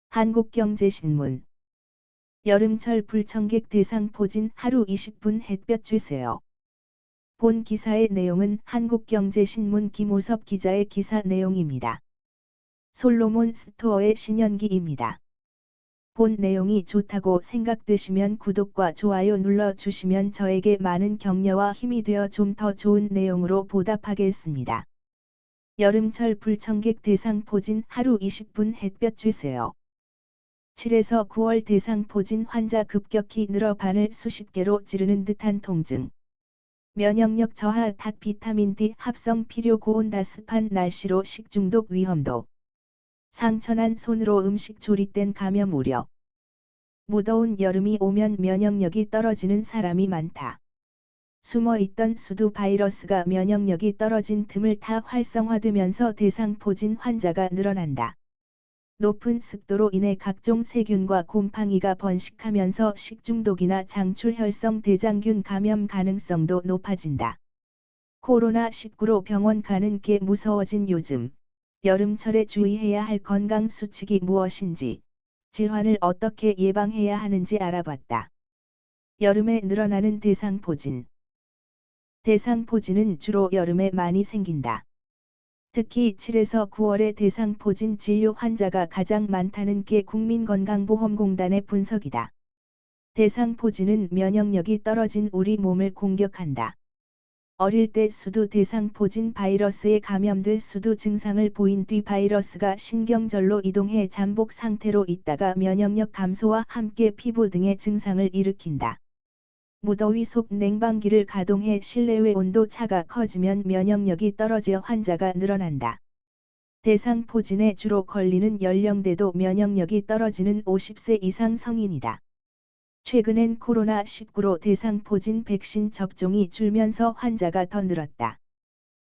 한국경제신문. 여름철 불청객 대상 포진 하루 20분 햇볕 쬐세요. 본 기사의 내용은 한국경제신문 김오섭 기자의 기사 내용입니다. 솔로몬 스토어의 신현기입니다. 본 내용이 좋다고 생각되시면 구독과 좋아요 눌러주시면 저에게 많은 격려와 힘이 되어 좀 더 좋은 내용으로 보답하겠습니다. 여름철 불청객 대상 포진 하루 20분 햇볕 쬐세요. 7에서 9월 대상 포진 환자 급격히 늘어 바늘 수십 개로 찌르는 듯한 통증. 면역력 저하 탓 비타민 D 합성 필요 고온 다습한 날씨로 식중독 위험도. 상처난 손으로 음식 조리된 감염 우려. 무더운 여름이 오면 면역력이 떨어지는 사람이 많다. 숨어있던 수두 바이러스가 면역력이 떨어진 틈을 타 활성화되면서 대상 포진 환자가 늘어난다. 높은 습도로 인해 각종 세균과 곰팡이가 번식하면서 식중독이나 장출혈성 대장균 감염 가능성도 높아진다. 코로나19로 병원 가는 게 무서워진 요즘, 여름철에 주의해야 할 건강 수칙이 무엇인지, 질환을 어떻게 예방해야 하는지 알아봤다. 여름에 늘어나는 대상포진. 대상포진은 주로 여름에 많이 생긴다. 특히 7에서 9월에 대상포진 진료 환자가 가장 많다는 게 국민건강보험공단의 분석이다. 대상포진은 면역력이 떨어진 우리 몸을 공격한다. 어릴 때 수두 대상포진 바이러스에 감염돼 수두 증상을 보인 뒤 바이러스가 신경절로 이동해 잠복 상태로 있다가 면역력 감소와 함께 피부 등의 증상을 일으킨다. 무더위 속 냉방기를 가동해 실내외 온도 차가 커지면 면역력이 떨어져 환자가 늘어난다. 대상포진에 주로 걸리는 연령대도 면역력이 떨어지는 50세 이상 성인이다. 최근엔 코로나19로 대상포진 백신 접종이 줄면서 환자가 더 늘었다.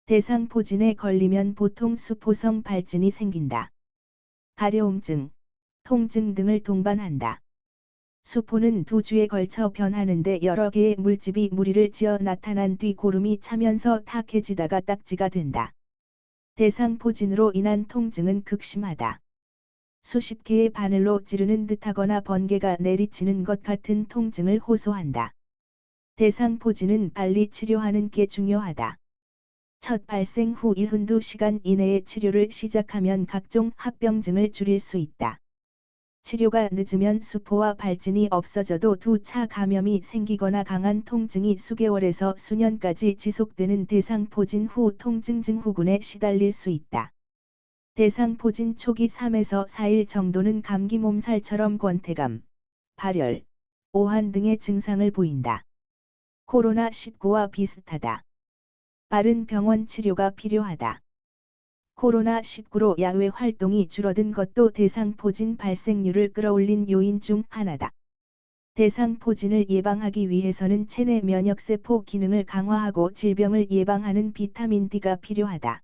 대상포진에 걸리면 보통 수포성 발진이 생긴다. 가려움증, 통증 등을 동반한다. 수포는 2주에 걸쳐 변하는데 여러 개의 물집이 무리를 지어 나타난 뒤 고름이 차면서 탁해지다가 딱지가 된다. 대상포진으로 인한 통증은 극심하다. 수십 개의 바늘로 찌르는 듯하거나 번개가 내리치는 것 같은 통증을 호소한다. 대상포진은 빨리 치료하는 게 중요하다. 첫 발생 후 72시간 이내에 치료를 시작하면 각종 합병증을 줄일 수 있다. 치료가 늦으면 수포와 발진이 없어져도 2차 감염이 생기거나 강한 통증이 수개월에서 수년까지 지속되는 대상포진 후 통증 증후군에 시달릴 수 있다. 대상포진 초기 3에서 4일 정도는 감기 몸살처럼 권태감, 발열, 오한 등의 증상을 보인다. 코로나19와 비슷하다. 빠른 병원 치료가 필요하다. 코로나19로 야외 활동이 줄어든 것도 대상포진 발생률을 끌어올린 요인 중 하나다. 대상포진을 예방하기 위해서는 체내 면역세포 기능을 강화하고 질병을 예방하는 비타민 D가 필요하다.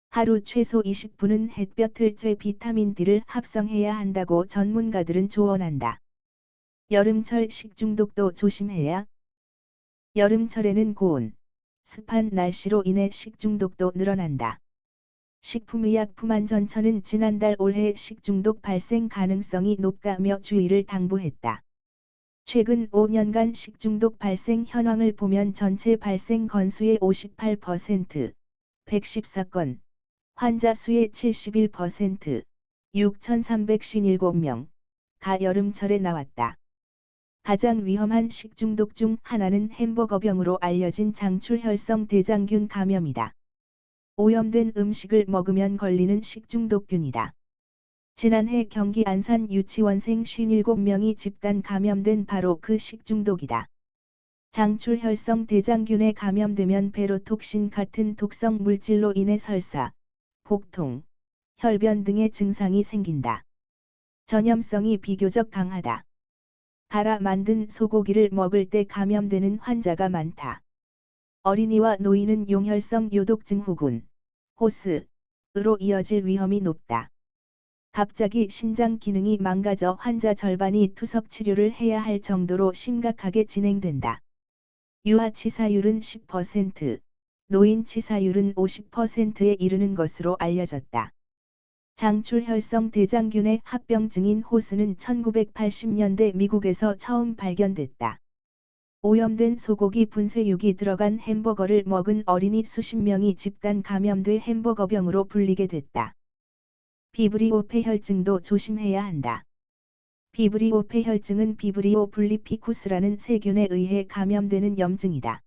하루 최소 20분은 햇볕을 쬐 비타민 D를 합성해야 한다고 전문가들은 조언한다. 여름철 식중독도 조심해야. 여름철에는 고온, 습한 날씨로 인해 식중독도 늘어난다. 식품의약품안전처는 지난달 올해 식중독 발생 가능성이 높다며 주의를 당부했다. 최근 5년간 식중독 발생 현황을 보면 전체 발생 건수의 58%, 114건, 환자 수의 71%, 6,357명,가 여름철에 나왔다. 가장 위험한 식중독 중 하나는 햄버거병으로 알려진 장출혈성 대장균 감염이다. 오염된 음식을 먹으면 걸리는 식중독균이다. 지난해 경기 안산 유치원생 57명이 집단 감염된 바로 그 식중독이다. 장출혈성 대장균에 감염되면 베로톡신 같은 독성 물질로 인해 설사, 복통, 혈변 등의 증상이 생긴다. 전염성이 비교적 강하다. 갈아 만든 소고기를 먹을 때 감염되는 환자가 많다. 어린이와 노인은 용혈성 요독 증후군, 호스로 이어질 위험이 높다. 갑자기 신장 기능이 망가져 환자 절반이 투석 치료를 해야 할 정도로 심각하게 진행된다. 유아 치사율은 10%, 노인 치사율은 50%에 이르는 것으로 알려졌다. 장출혈성 대장균의 합병증인 호스는 1980년대 미국에서 처음 발견됐다. 오염된 소고기 분쇄육이 들어간 햄버거를 먹은 어린이 수십 명이 집단 감염돼 햄버거병으로 불리게 됐다. 비브리오 폐혈증도 조심해야 한다. 비브리오 폐혈증은 비브리오 블리피쿠스라는 세균에 의해 감염되는 염증이다.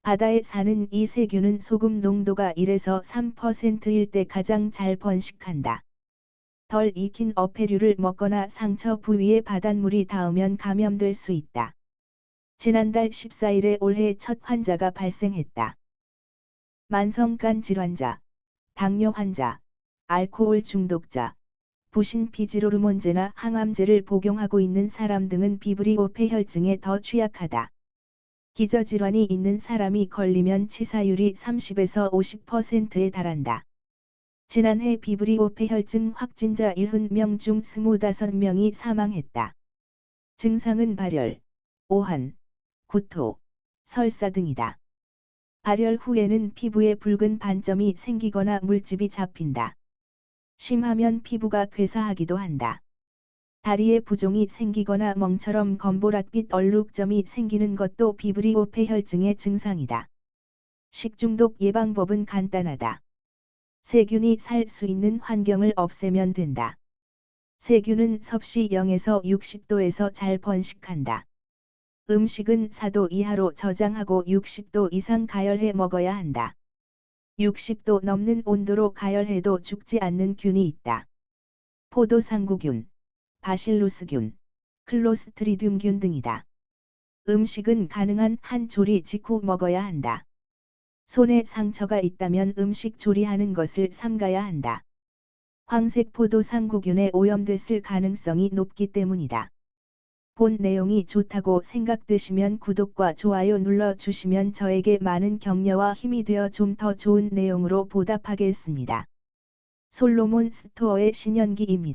바다에 사는 이 세균은 소금 농도가 1에서 3%일 때 가장 잘 번식한다. 덜 익힌 어패류를 먹거나 상처 부위에 바닷물이 닿으면 감염될 수 있다. 지난달 14일에 올해 첫 환자가 발생했다. 만성간 질환자, 당뇨 환자, 알코올 중독자, 부신 피지로르몬제나 항암제를 복용하고 있는 사람 등은 비브리오 폐혈증에 더 취약하다. 기저질환이 있는 사람이 걸리면 치사율이 30에서 50%에 달한다. 지난해 비브리오 폐혈증 확진자 70명 중 25명이 사망했다. 증상은 발열, 오한, 구토, 설사 등이다. 발열 후에는 피부에 붉은 반점이 생기거나 물집이 잡힌다. 심하면 피부가 괴사하기도 한다. 다리에 부종이 생기거나 멍처럼 검보랏빛 얼룩점이 생기는 것도 비브리오 폐혈증의 증상이다. 식중독 예방법은 간단하다. 세균이 살 수 있는 환경을 없애면 된다. 세균은 섭씨 0에서 60도에서 잘 번식한다. 음식은 4도 이하로 저장하고 60도 이상 가열해 먹어야 한다. 60도 넘는 온도로 가열해도 죽지 않는 균이 있다. 포도상구균, 바실루스균, 클로스트리듐균 등이다. 음식은 가능한 한 조리 직후 먹어야 한다. 손에 상처가 있다면 음식 조리하는 것을 삼가야 한다. 황색 포도상구균에 오염됐을 가능성이 높기 때문이다. 본 내용이 좋다고 생각되시면 구독과 좋아요 눌러주시면 저에게 많은 격려와 힘이 되어 좀 더 좋은 내용으로 보답하겠습니다. 솔로몬 스토어의 신현기입니다.